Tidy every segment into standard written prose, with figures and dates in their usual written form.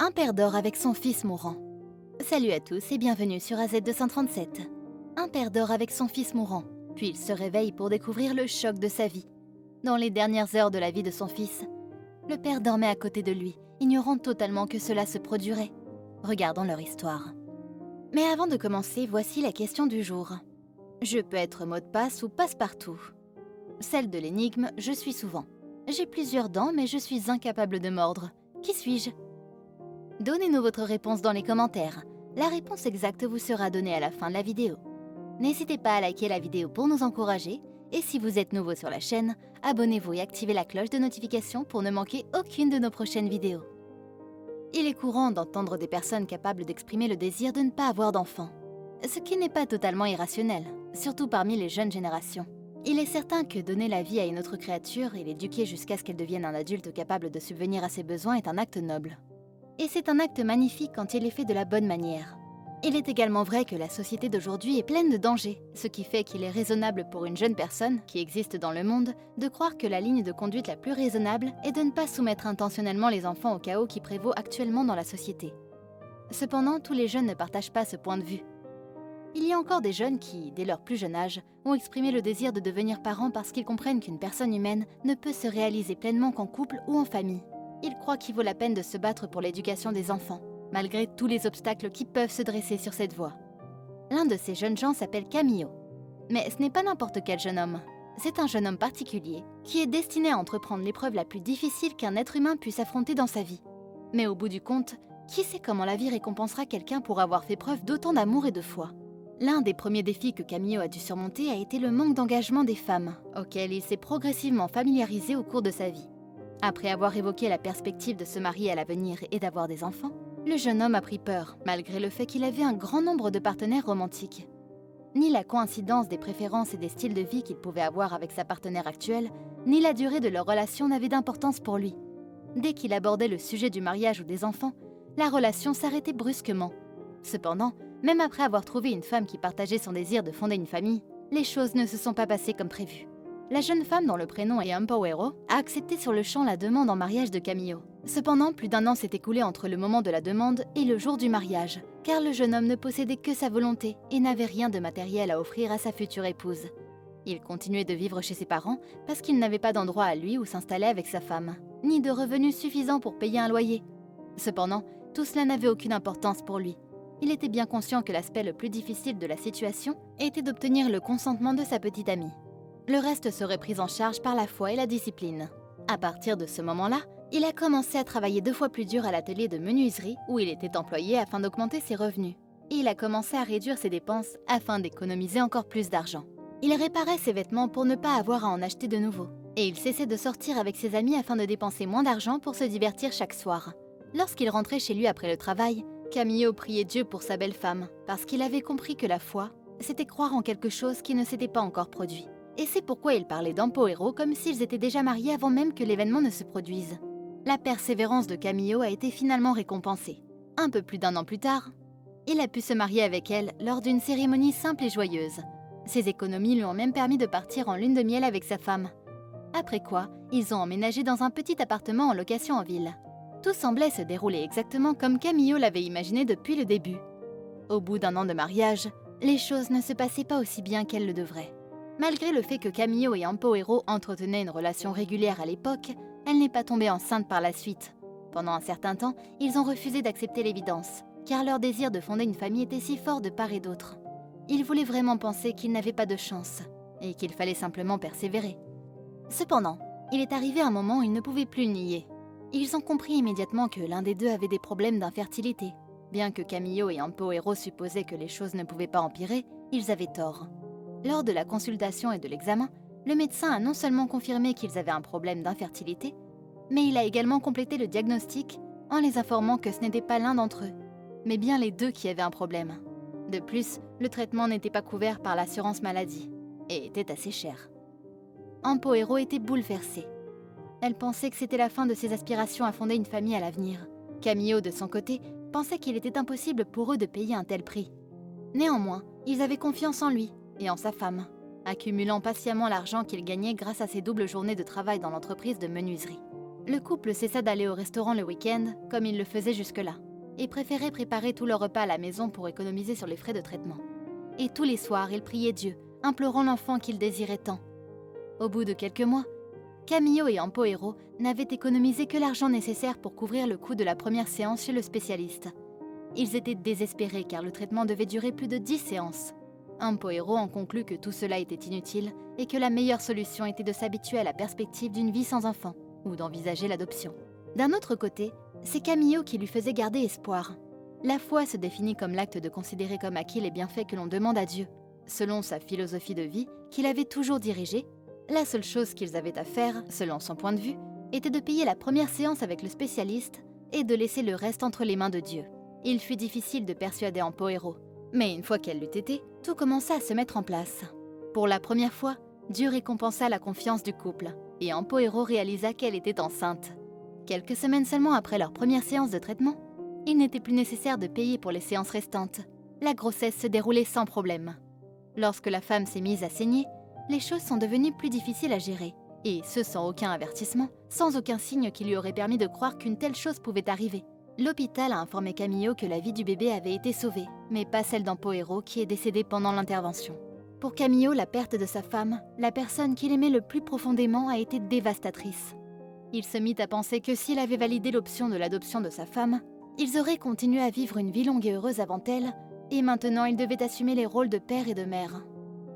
Un père dort avec son fils mourant. Salut à tous et bienvenue sur AZ237. Un père dort avec son fils mourant, puis il se réveille pour découvrir le choc de sa vie. Dans les dernières heures de la vie de son fils, le père dormait à côté de lui, ignorant totalement que cela se produirait. Regardons leur histoire. Mais avant de commencer, voici la question du jour. Je peux être mot de passe ou passe-partout. Celle de l'énigme, je suis souvent. J'ai plusieurs dents, mais je suis incapable de mordre. Qui suis-je ? Donnez-nous votre réponse dans les commentaires. La réponse exacte vous sera donnée à la fin de la vidéo. N'hésitez pas à liker la vidéo pour nous encourager. Et si vous êtes nouveau sur la chaîne, abonnez-vous et activez la cloche de notification pour ne manquer aucune de nos prochaines vidéos. Il est courant d'entendre des personnes capables d'exprimer le désir de ne pas avoir d'enfants. Ce qui n'est pas totalement irrationnel, surtout parmi les jeunes générations. Il est certain que donner la vie à une autre créature et l'éduquer jusqu'à ce qu'elle devienne un adulte capable de subvenir à ses besoins est un acte noble. Et c'est un acte magnifique quand il est fait de la bonne manière. Il est également vrai que la société d'aujourd'hui est pleine de dangers, ce qui fait qu'il est raisonnable pour une jeune personne, qui existe dans le monde, de croire que la ligne de conduite la plus raisonnable est de ne pas soumettre intentionnellement les enfants au chaos qui prévaut actuellement dans la société. Cependant, tous les jeunes ne partagent pas ce point de vue. Il y a encore des jeunes qui, dès leur plus jeune âge, ont exprimé le désir de devenir parents parce qu'ils comprennent qu'une personne humaine ne peut se réaliser pleinement qu'en couple ou en famille. Ils croient qu'il vaut la peine de se battre pour l'éducation des enfants, malgré tous les obstacles qui peuvent se dresser sur cette voie. L'un de ces jeunes gens s'appelle Camillo. Mais ce n'est pas n'importe quel jeune homme. C'est un jeune homme particulier qui est destiné à entreprendre l'épreuve la plus difficile qu'un être humain puisse affronter dans sa vie. Mais au bout du compte, qui sait comment la vie récompensera quelqu'un pour avoir fait preuve d'autant d'amour et de foi ? L'un des premiers défis que Camillo a dû surmonter a été le manque d'engagement des femmes, auquel il s'est progressivement familiarisé au cours de sa vie. Après avoir évoqué la perspective de se marier à l'avenir et d'avoir des enfants, le jeune homme a pris peur, malgré le fait qu'il avait un grand nombre de partenaires romantiques. Ni la coïncidence des préférences et des styles de vie qu'il pouvait avoir avec sa partenaire actuelle, ni la durée de leur relation n'avaient d'importance pour lui. Dès qu'il abordait le sujet du mariage ou des enfants, la relation s'arrêtait brusquement. Cependant, même après avoir trouvé une femme qui partageait son désir de fonder une famille, les choses ne se sont pas passées comme prévu. La jeune femme, dont le prénom est Ampawero, a accepté sur le champ la demande en mariage de Camillo. Cependant, plus d'un an s'est écoulé entre le moment de la demande et le jour du mariage, car le jeune homme ne possédait que sa volonté et n'avait rien de matériel à offrir à sa future épouse. Il continuait de vivre chez ses parents parce qu'il n'avait pas d'endroit à lui où s'installer avec sa femme, ni de revenus suffisants pour payer un loyer. Cependant, tout cela n'avait aucune importance pour lui. Il était bien conscient que l'aspect le plus difficile de la situation était d'obtenir le consentement de sa petite amie. Le reste serait pris en charge par la foi et la discipline. À partir de ce moment-là, il a commencé à travailler 2 fois plus dur à l'atelier de menuiserie où il était employé afin d'augmenter ses revenus. Et il a commencé à réduire ses dépenses afin d'économiser encore plus d'argent. Il réparait ses vêtements pour ne pas avoir à en acheter de nouveaux. Et il cessait de sortir avec ses amis afin de dépenser moins d'argent pour se divertir chaque soir. Lorsqu'il rentrait chez lui après le travail, Camillo priait Dieu pour sa belle femme, parce qu'il avait compris que la foi, c'était croire en quelque chose qui ne s'était pas encore produit. Et c'est pourquoi il parlait d'Ampawero comme s'ils étaient déjà mariés avant même que l'événement ne se produise. La persévérance de Camillo a été finalement récompensée. Un peu plus d'1 an plus tard, il a pu se marier avec elle lors d'une cérémonie simple et joyeuse. Ses économies lui ont même permis de partir en lune de miel avec sa femme. Après quoi, ils ont emménagé dans un petit appartement en location en ville. Tout semblait se dérouler exactement comme Camillo l'avait imaginé depuis le début. Au bout d'1 an de mariage, les choses ne se passaient pas aussi bien qu'elles le devraient. Malgré le fait que Camillo et Ampawero entretenaient une relation régulière à l'époque, elle n'est pas tombée enceinte par la suite. Pendant un certain temps, ils ont refusé d'accepter l'évidence, car leur désir de fonder une famille était si fort de part et d'autre. Ils voulaient vraiment penser qu'ils n'avaient pas de chance, et qu'il fallait simplement persévérer. Cependant, il est arrivé un moment où ils ne pouvaient plus nier. Ils ont compris immédiatement que l'un des deux avait des problèmes d'infertilité. Bien que Camillo et Ampawero supposaient que les choses ne pouvaient pas empirer, ils avaient tort. Lors de la consultation et de l'examen, le médecin a non seulement confirmé qu'ils avaient un problème d'infertilité, mais il a également complété le diagnostic en les informant que ce n'était pas l'un d'entre eux, mais bien les deux qui avaient un problème. De plus, le traitement n'était pas couvert par l'assurance maladie et était assez cher. Ampawero était bouleversée. Elle pensait que c'était la fin de ses aspirations à fonder une famille à l'avenir. Camillo, de son côté, pensait qu'il était impossible pour eux de payer un tel prix. Néanmoins, ils avaient confiance en lui et en sa femme, accumulant patiemment l'argent qu'ils gagnaient grâce à ses doubles journées de travail dans l'entreprise de menuiserie. Le couple cessa d'aller au restaurant le week-end, comme il le faisait jusque-là, et préférait préparer tout leur repas à la maison pour économiser sur les frais de traitement. Et tous les soirs, ils priaient Dieu, implorant l'enfant qu'ils désiraient tant. Au bout de quelques mois, Camillo et Ampoero n'avaient économisé que l'argent nécessaire pour couvrir le coût de la première séance chez le spécialiste. Ils étaient désespérés car le traitement devait durer plus de 10 séances. Ampoero en conclut que tout cela était inutile et que la meilleure solution était de s'habituer à la perspective d'une vie sans enfant ou d'envisager l'adoption. D'un autre côté, c'est Camillo qui lui faisait garder espoir. La foi se définit comme l'acte de considérer comme acquis les bienfaits que l'on demande à Dieu. Selon sa philosophie de vie, qu'il avait toujours dirigée, la seule chose qu'ils avaient à faire, selon son point de vue, était de payer la première séance avec le spécialiste et de laisser le reste entre les mains de Dieu. Il fut difficile de persuader Ampoero, mais une fois qu'elle l'eut été, tout commença à se mettre en place. Pour la première fois, Dieu récompensa la confiance du couple, et Ampoero réalisa qu'elle était enceinte. Quelques semaines seulement après leur première séance de traitement, il n'était plus nécessaire de payer pour les séances restantes. La grossesse se déroulait sans problème. Lorsque la femme s'est mise à saigner, les choses sont devenues plus difficiles à gérer, et ce sans aucun avertissement, sans aucun signe qui lui aurait permis de croire qu'une telle chose pouvait arriver. L'hôpital a informé Camillo que la vie du bébé avait été sauvée, mais pas celle d'Ampoero qui est décédé pendant l'intervention. Pour Camillo, la perte de sa femme, la personne qu'il aimait le plus profondément, a été dévastatrice. Il se mit à penser que s'il avait validé l'option de l'adoption de sa femme, ils auraient continué à vivre une vie longue et heureuse avant elle, et maintenant il devait assumer les rôles de père et de mère.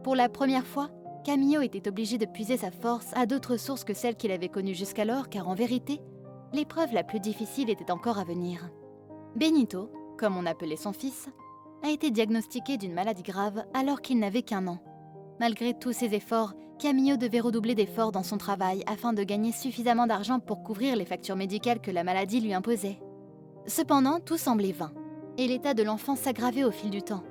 Pour la première fois, Camillo était obligé de puiser sa force à d'autres sources que celles qu'il avait connues jusqu'alors, car en vérité, l'épreuve la plus difficile était encore à venir. Benito, comme on appelait son fils, a été diagnostiqué d'une maladie grave alors qu'il n'avait qu'1 an. Malgré tous ses efforts, Camillo devait redoubler d'efforts dans son travail afin de gagner suffisamment d'argent pour couvrir les factures médicales que la maladie lui imposait. Cependant, tout semblait vain, et l'état de l'enfant s'aggravait au fil du temps.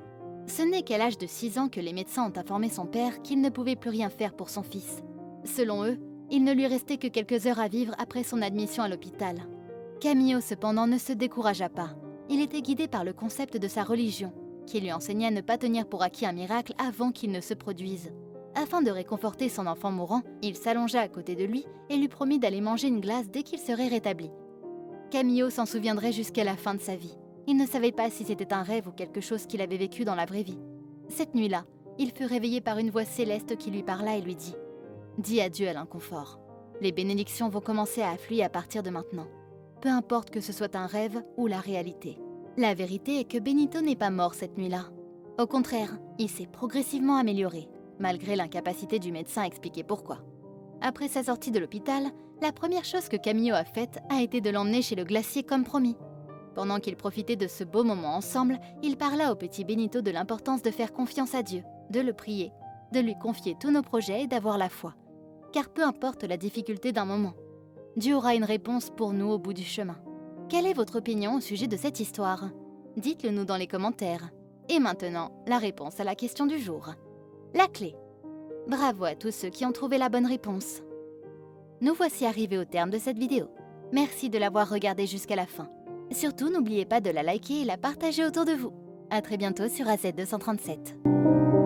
Ce n'est qu'à l'âge de 6 ans que les médecins ont informé son père qu'il ne pouvait plus rien faire pour son fils. Selon eux, il ne lui restait que quelques heures à vivre après son admission à l'hôpital. Camillo, cependant, ne se découragea pas. Il était guidé par le concept de sa religion, qui lui enseignait à ne pas tenir pour acquis un miracle avant qu'il ne se produise. Afin de réconforter son enfant mourant, il s'allongea à côté de lui et lui promit d'aller manger une glace dès qu'il serait rétabli. Camillo s'en souviendrait jusqu'à la fin de sa vie. Il ne savait pas si c'était un rêve ou quelque chose qu'il avait vécu dans la vraie vie. Cette nuit-là, il fut réveillé par une voix céleste qui lui parla et lui dit « Dis adieu à l'inconfort. Les bénédictions vont commencer à affluer à partir de maintenant. Peu importe que ce soit un rêve ou la réalité. » La vérité est que Benito n'est pas mort cette nuit-là. Au contraire, il s'est progressivement amélioré, malgré l'incapacité du médecin à expliquer pourquoi. Après sa sortie de l'hôpital, la première chose que Camillo a faite a été de l'emmener chez le glacier comme promis. Pendant qu'ils profitaient de ce beau moment ensemble, il parla au petit Benito de l'importance de faire confiance à Dieu, de le prier, de lui confier tous nos projets et d'avoir la foi. Car peu importe la difficulté d'un moment, Dieu aura une réponse pour nous au bout du chemin. Quelle est votre opinion au sujet de cette histoire? Dites-le nous dans les commentaires. Et maintenant, la réponse à la question du jour. La clé. Bravo à tous ceux qui ont trouvé la bonne réponse. Nous voici arrivés au terme de cette vidéo. Merci de l'avoir regardée jusqu'à la fin. Surtout, n'oubliez pas de la liker et la partager autour de vous. À très bientôt sur AZ237.